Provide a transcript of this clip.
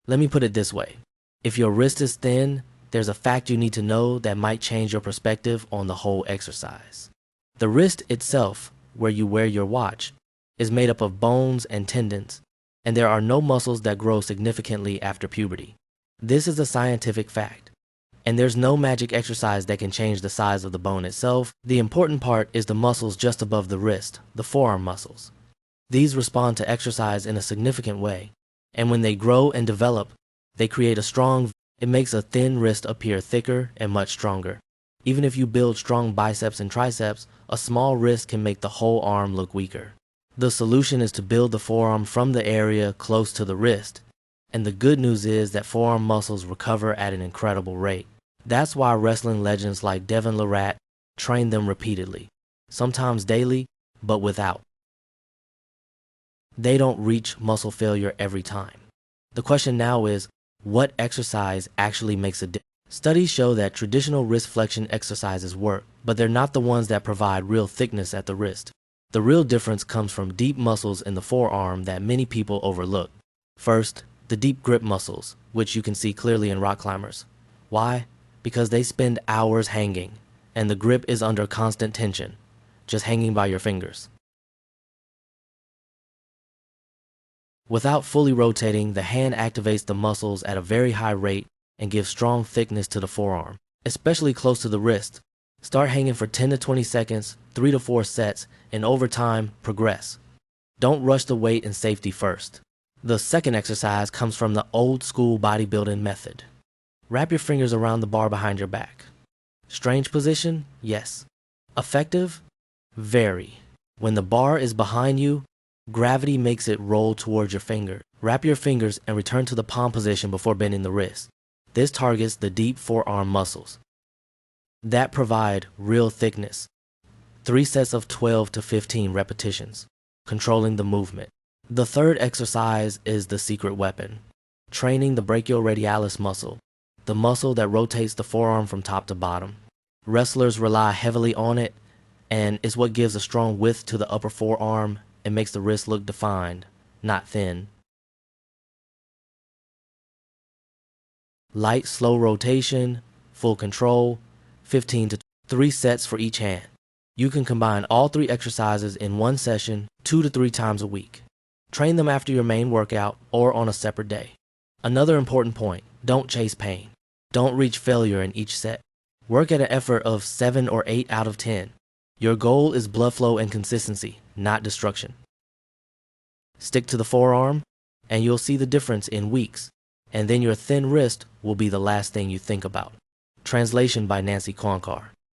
Let me put it this way. If your wrist is thin, there's a fact you need to know that might change your perspective on the whole exercise. The wrist itself, where you wear your watch, is made up of bones and tendons, and there are no muscles that grow significantly after puberty. This is a scientific fact, and there's no magic exercise that can change the size of the bone itself. The important part is the muscles just above the wrist, the forearm muscles. These respond to exercise in a significant way, and when they grow and develop, they create it makes a thin wrist appear thicker and much stronger. Even if you build strong biceps and triceps, a small wrist can make the whole arm look weaker. The solution is to build the forearm from the area close to the wrist, and the good news is that forearm muscles recover at an incredible rate. That's why wrestling legends like Devin Larratt train them repeatedly, sometimes daily, but they don't reach muscle failure every time. The question now is, what exercise actually makes a difference? Studies show that traditional wrist flexion exercises work, but they're not the ones that provide real thickness at the wrist. The real difference comes from deep muscles in the forearm that many people overlook. First, the deep grip muscles, which you can see clearly in rock climbers. Why? Because they spend hours hanging, and the grip is under constant tension, just hanging by your fingers. Without fully rotating, the hand activates the muscles at a very high rate and gives strong thickness to the forearm, especially close to the wrist. Start hanging for 10 to 20 seconds, 3 to 4 sets, and over time, progress. Don't rush the weight and safety first. The second exercise comes from the old school bodybuilding method. Wrap your fingers around the bar behind your back. Strange position? Yes. Effective? Very. When the bar is behind you, gravity makes it roll towards your finger. Wrap your fingers and return to the palm position before bending the wrist. This targets the deep forearm muscles that provide real thickness. 3 sets of 12 to 15 repetitions, controlling the movement. The third exercise is the secret weapon, training the brachioradialis muscle, the muscle that rotates the forearm from top to bottom. Wrestlers rely heavily on it, and it's what gives a strong width to the upper forearm and makes the wrist look defined, not thin. Light, slow rotation, full control, 15 to 3 sets for each hand. You can combine all 3 exercises in one session 2 to 3 times a week. Train them after your main workout or on a separate day. Another important point, don't chase pain. Don't reach failure in each set. Work at an effort of 7 or 8 out of 10. Your goal is blood flow and consistency, not destruction. Stick to the forearm, and you'll see the difference in weeks, and then your thin wrist will be the last thing you think about. Translation by Nancy Kwankar.